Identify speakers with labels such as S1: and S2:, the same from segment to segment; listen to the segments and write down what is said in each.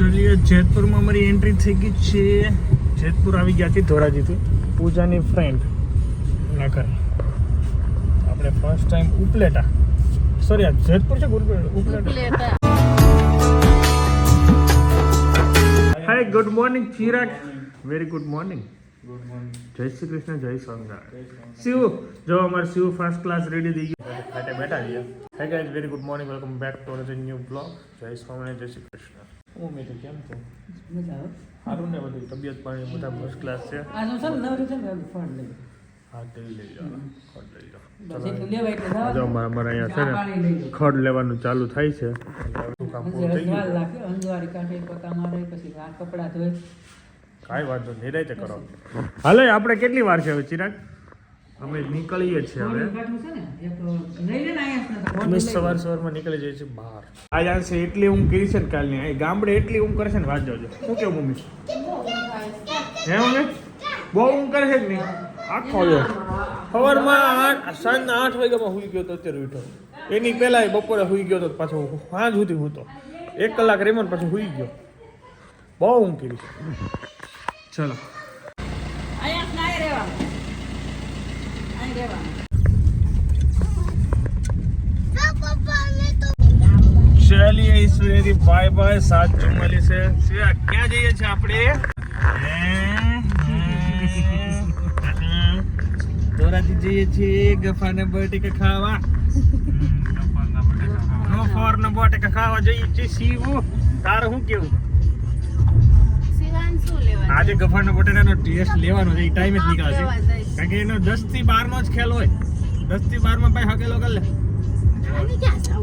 S1: ચલીએ જેતપુરમાં અમારી એન્ટ્રી થઈ ગઈ છે. જેતપુર આવી ગયા હતી ધોરાજીથી. પૂજાની ફ્રેન્ડ ના ઘરે આપણે ફર્સ્ટ ટાઈમ ઉપલેટા સોરી આ જેતપુર છે Upleta. Hi good morning Chirag. Very good morning. Good morning. Jai Shri Krishna, જય સ્વામિનારાયણ. શિવ જો અમારે શિવ ફર્સ્ટ ક્લાસ રેડી થઈ ગયું ખાતે બેઠા છીએ. Hi guys very good morning, welcome back to a new blog. Jai Swaminarayan, જય શ્રી કૃષ્ણ. હું મેં કેમ છો? સારું ને બધું તબિયત પાણી બધા ફર્સ્ટ ક્લાસ છે. હા તે લઈ જાઓ, ખડ લઈ જાઓ. જો અમારે અહીંયા છે ને ખડ લેવાનું ચાલુ થાય છે. કાંઈ વાંધો નહીં, રાઈતે કરો. હાલો આપણે કેટલી વાર છે હવે ચિરાગ? અમે નીકળીએ છીએ હવે. અમે સવારમાં નીકળી જઈએ છીએ બહાર. આજ આવશે એટલી ઊંઘ કરી છે ને કાલની. અહીં ગામડે એટલી ઊંઘ કરે છે ને વાત જોજો. શું કેવું મમ્મી? હે મમ્મી બહુ ઊંઘ કરે છે કે નહીં? આખો સવારમાં સાંજના 8 વાગ્યામાં સુઈ ગયો તો અત્યારે ઉઠો. એની પહેલા બપોરે સુઈ ગયો તો પાછો સાંજ સુધી સૂતો. 1 કલાક રેમન પછી સુઈ ગયો. બહુ ઊંઘ કરી. ચલો ચલીએ ઈશ્વરી બાય બાય. 7:44 છે. ક્યાં જઈએ છીએ આપણે? ધોરાજી જઈએ છીએ ગફાના બટેકા ખાવા. ગફારના બટેકા ખાવા જઈએ છીએ. શિવ તારે શું કેવું? આજે ગફારના બટેટાનો ટેસ્ટ લેવાનો છે. એ ટાઈમે જ નીકળશે કારણ કે એનો 10 થી 12 નો જ ખેલ હોય. 10 થી 12 માં ભાઈ હકેલો કર લે.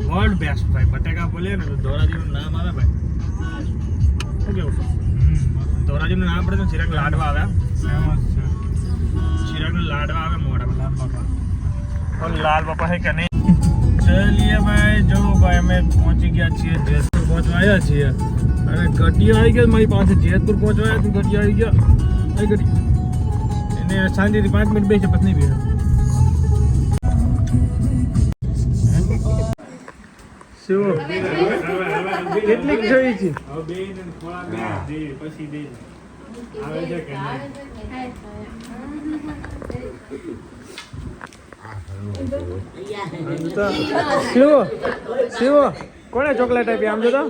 S1: વર્લ્ડ બેસ્ટ ભાઈ બટેકા બોલે ને તો ધોરાજીનું નામ આવે ભાઈ. શું કેવું? ધોરાજીનું નામ પડે તો ચિરાગ લાડવા આવે. ચિરાગનું લાડવા આવે મોઢામાં. લાલ બાપા છે કે નહીં? ચલીએ ભાઈ. જો ભાઈ અમે પહોંચી ગયા છીએ જેતપુર. પહોંચવા આવ્યા છીએ અને ગઢિયા આવી ગયા મારી પાસે. જેતપુર પહોંચવા આવ્યા ગઢિયા આવી ગયા. આવી ગઢી એને શાંતિથી 5 મિનિટ બેસે પછી નહીં બેસે. શું કેટલીક જોઈ છે? શિવ કોને ચોકલેટ આપી? આમ જોતો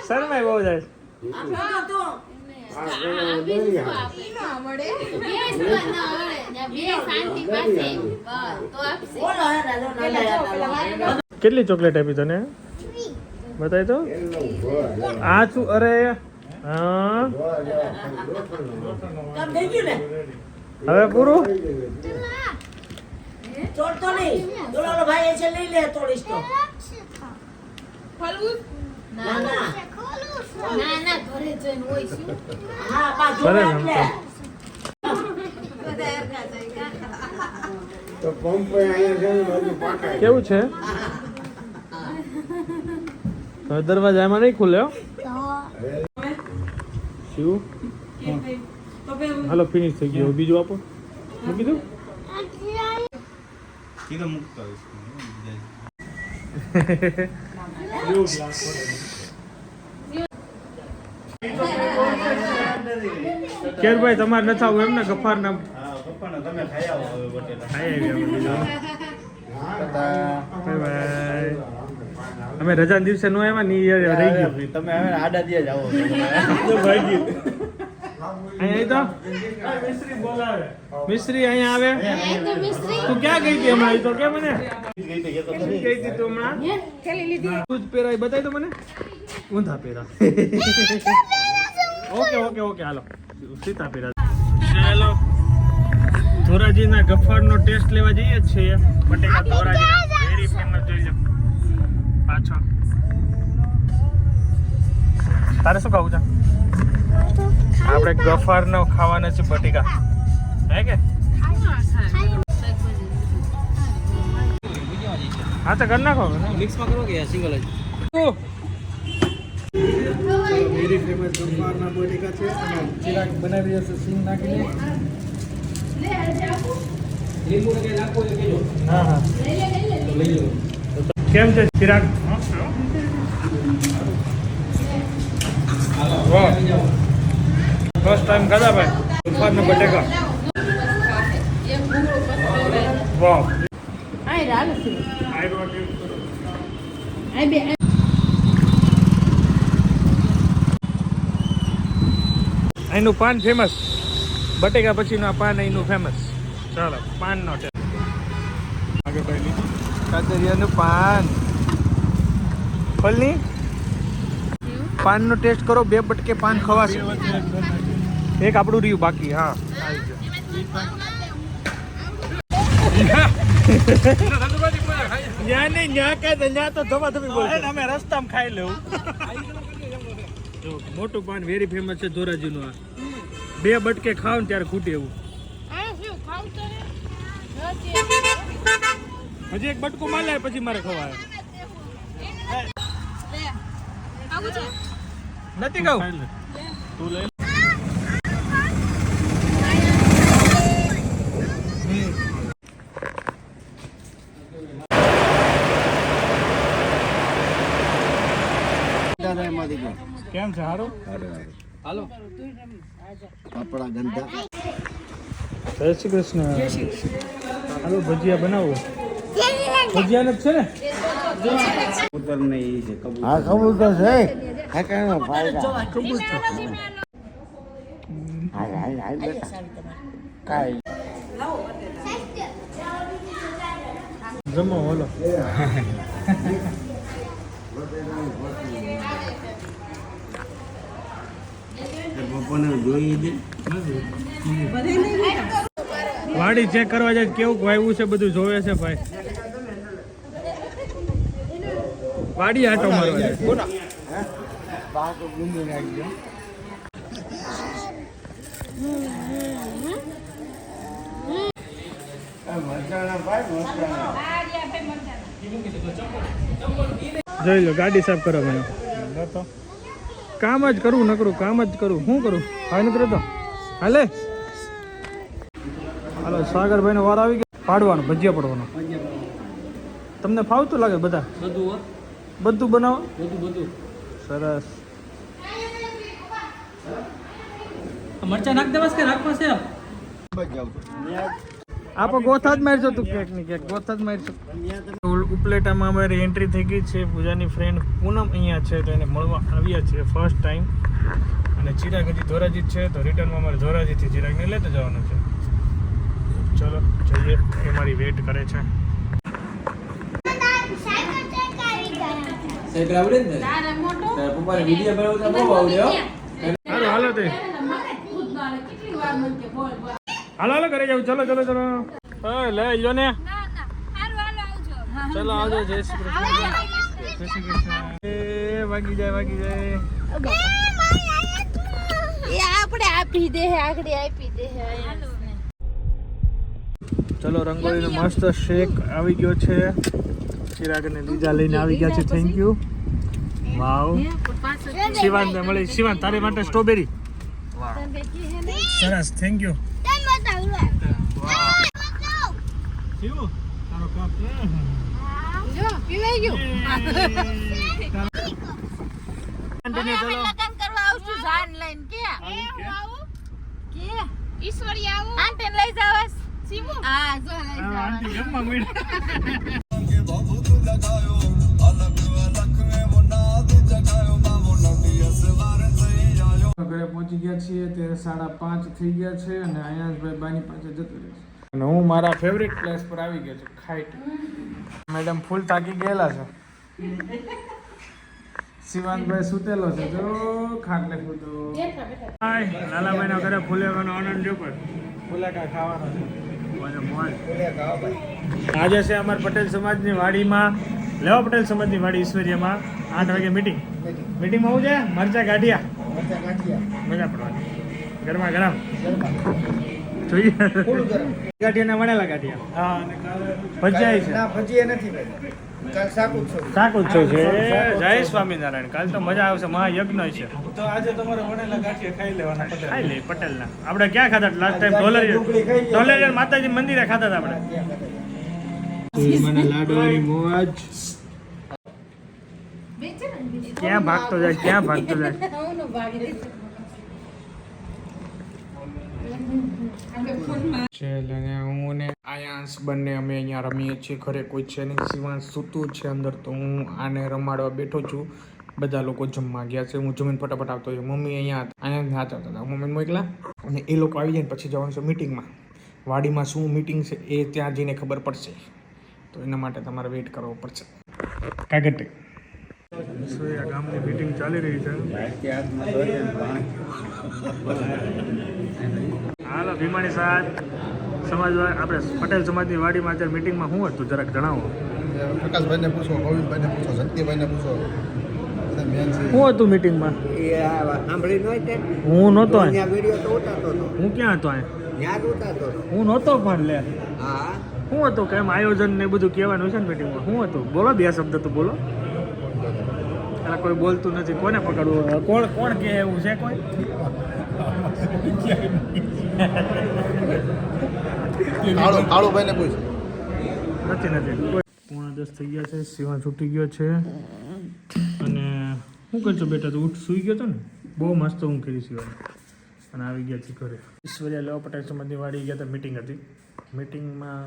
S1: શરમાય બહુ જાય. કેટલી ચોકલેટ આપી તને? બતાય તો. આ શું? અરે હા હવે પૂરું. કેવું છે? દરવાજા એમાં નહીં ખુલે. શું? હાલો ફિનિશ થઈ ગયું. બીજું આપો. મૂકી દઉં. કેરભાઈ તમારે નથી આવું એમ ને? ગફાર ના અમે રજા દિવસે નો આવ્યા ની રહી ગયો. તમે આડા દિયા જાઓ. અહીંયા મિસ્ત્રી બોલાવે. મિસ્ત્રી અહીંયા આવે. તું ક્યાં ગઈ હતી હમણાં? તો કે મને ગઈ હતી તું હમણાં. તું જ પહેરાય બતાય તો મને. ઊંધા પહેરા. ઓકે હાલો સીતા પહેરા. ચાલો ધોરાજીના ગફારનો ટેસ્ટ લેવા જઈએ છીએ. બટેકા ધોરાજી વેરી ફેમસ. જોઈ લો પાછો. તારે શું ખાવું છે? આપણે ગફારનો ખાવાના છે બટેકા. હે કે હા તો કરી નાખો. મિક્સમાં કરો કે સિંગલ જ? વેરી ફેમસ ગફારના બટેકા છે. ચિરાગ બનાવી હશે સિંગ નાખીને. હા લઈ લો. કેમ છે ચિરાગ? ટાઈમ ખાધા ભાઈ ઉફાન બટેકા વાહ અહીંનું પાન ફેમસ બટેકા પછીનું આ પાન અહીંનું ફેમસ ચાલો પાનનો ટેસ્ટ આગળ ભાઈ કાતરિયાનું પાન ખોલની પાનનો ટેસ્ટ કરો 2 બટકે પાન ખવાશે એક આપણું રહ્યું બાકી હા અમે રસ્તામાં ખાઈ લેવું મોટું પાન વેરી ફેમસ છે ધોરાજીનું આ 2 બટકે ખાવ ને ત્યારે ખૂટે એવું હજી એક બટકું માલે પછી મારે ખવાય નથી ખાવું તું લઈ કેમ છે હારું હાલો
S2: કપડા ગંદા
S1: જય શ્રી કૃષ્ણ હાલો ભજીયા બનાવો ભજીયા જ છે ને
S2: કબૂતર નહીં છે હા કબૂતર છે ખાકાનો ફાયદા કબૂતર હાય બેટા કાઈ
S1: જમો હાલો વાડી ચેક કરવા જાય કેવું વાવ્યું છે બધું જોવે છે ભાઈ વાડી આટો મારવા જાય જોઈ લો ગાડી સાફ કરો ભાઈ કામ જ કરું નકરું કામ જ કરું શું કરું હા નથી રહેતો હાલે હાલો સાગરભાઈ નો વાર આવી ગયો પાડવાનો ભજીયા પડવાનો તમને ફાવતું લાગે બધા બધું બનાવો સરસ મરચા નાખ દેવાસ કે રાખવા છે આપ ગોથા જ મારશો તું કેક ની કેક ગોથા જ મારશો ઉપલેટામાં અમારી એન્ટ્રી થઈ ગઈ છે પૂજાની ફ્રેન્ડ પૂનમ અહીંયા છે તો એને મળવા આવ્યા છે ફર્સ્ટ ટાઈમ અને ચિરાગ હજી ધોરાજી જ છે તો રિટર્નમાં અમારે ધોરાજીથી ચિરાગને લેતો જવાનું છે ચલો જઈએ એ મારી વેઇટ કરે છે હાલો તે હાલો ઘરે જાવ ચલો ચલો ચલો લઈ લો ને ચલો આવજો જય શ્રી કૃષ્ણ જય શ્રી કૃષ્ણ એ વાગી જાય
S3: આપણે આપી દે આગળ આપી દે
S1: ચલો રંગોળીનો મસ્ત શેક આવી ગયો છે ચિરાગને લીજા લઈને આવી ગયા છે થેન્ક યુ વાવ શિવાનને મળી શિવાન તારી માટે સ્ટ્રોબેરી વાહ સરસ થેન્ક યુ શિવ તારો કપ
S3: જો પીવાઈ ગયું
S1: ચલો
S3: લગન કરવા આવશું જાન લઈને કે ઈશ્વરી આવું આંટી લઈ જાવસ શિવ હા જો લઈ જાવ
S1: આંટી જમવા મળી ઘરે પહોંચી ગયા છીએ ત્યારે 5:30 થઈ ગયા છે અને આયાસભાઈ બાની પાસે જતો રહેશે અને હું મારા ફેવરિટ પ્લેસ પર આવી ગયો છું ખાઈટ મેડમ ફૂલ થાકી ગયેલા છે શિવાનભાઈ સુતેલો છે જો ખાટલે કૂદો લાલાભાઈના ઘરે ફુલેવાનો આનંદ જો પર ફુલેકા ખાવાનો છે આજે છે અમાર પટેલ સમાજની વાડીમાં લેવા પટેલ સમાજની વાડી ઈશ્વરીયમાં 8 વાગે મીટિંગમાં આવું છે મરચા ગાંઠિયા મજા પડવાની ગરમા ગરમ જોઈએ ગાંઠિયાના વણેલા ગાંઠિયા હા અને ભજીયા છે ના ભજીયા નથી ભાઈ કાલ શાકુત્સવ છે જય સ્વામિનારાયણ કાલ તો મજા આવશે મહાયજ્ઞ છે તો આજે તમારે વણેલા ગાંઠિયા ખાઈ લેવાના ખાઈ લે પટેલના આપણે ક્યાં ખાતા લાસ્ટ ટાઈમ ઢોલરિયા માતાજી મંદિરે ખાતા હતા આપણે મને લાડવાની મોજ ક્યાં ભાગતો જાય છે ને હું ને આયાંશ બંને અમે અહીંયા રમીએ છીએ. ઘરે કોઈ છે નહીં, શિવાંશ સૂતું છે અંદર, તો હું આને રમાડવા બેઠો છું. બધા લોકો જમવા ગયા છે, હું જમીન ફટાફટ આવતો હોય. મમ્મી અહીંયા અહીંયા હાથ આવતા હતા, મમ્મીને મોકલા અને એ લોકો આવી જાય ને પછી જવાનું છે મીટિંગમાં. વાડીમાં શું મીટિંગ છે એ ત્યાં જઈને ખબર પડશે, તો એના માટે તમારે વેઇટ કરવો પડશે. કાગળ ગામની મીટિંગ ચાલી રહી છે. હાલો ભીમાણી સાહેબ, સમાજ આપણે પટેલ સમાજની વાડીમાં અત્યારે મીટિંગમાં શું હતું જરાક જણાવો.
S4: પ્રકાશભાઈને પૂછો, ગોવિંદભાઈને પૂછો, શક્તિભાઈને પૂછો. બધા મેન છે.
S1: શું હતું મીટિંગમાં? હું નહોતો. હું ક્યાં હતો? હું નહોતો પણ લે. શું હતું કેમ આયોજન ને બધું કહેવાનું છે ને મીટિંગમાં? શું હતું બોલો, બે શબ્દ તો બોલો. એટલે કોઈ બોલતું નથી, કોને પકડવું? કોણ કોણ કે એવું છે કોઈ?
S4: કાળુભાઈને પૂછ.
S1: નથી. 9:45 થઈ ગયા છે. શિવા છૂટી ગયો છે. અને શું કરશો બેટા? તો ઉઠ સૂઈ ગયો હતો ને? બહુ મસ્ત ઊંઘ કરી શિવા. અને આવી ગયા છે ઘરે. ઈશ્વરિયા લેવા પટેલ સમાજની વાડી ગયા હતા, મિટિંગ હતી. મિટિંગમાં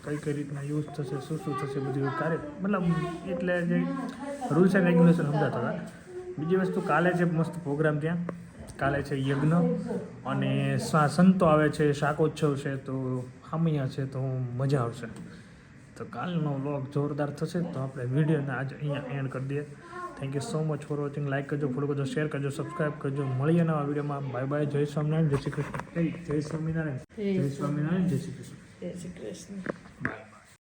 S1: કઈ રીતના યુઝ થશે, શું થશે બધું કાર્ય, મતલબ એટલે જે રૂલ્સ એન્ડ રેગ્યુલેશન સમજાતા હતા. બીજી વસ્તુ, કાલે છે મસ્ત પ્રોગ્રામ ત્યાં. કાલે છે યજ્ઞ અને સંતો આવે છે, શાકોત્સવ છે, તો હામિયા છે, તો મજા આવશે. તો કાલનો વ્લોગ જોરદાર થશે. તો આપણે વિડીયોને આજે અહીંયા એન્ડ કરી દઈએ. Thank you so much for watching. Like કરજો, ફોલો કરજો, શેર કરજો, સબસ્ક્રાઈબ કરજો. મળીએ નવા વિડીયોમાં. Bye bye. જય સ્વામિનારાયણ, જય શ્રી કૃષ્ણ. જય સ્વામિનારાયણ, જય સ્વામિનારાયણ, જય શ્રી કૃષ્ણ.
S3: જય શ્રી કૃષ્ણ.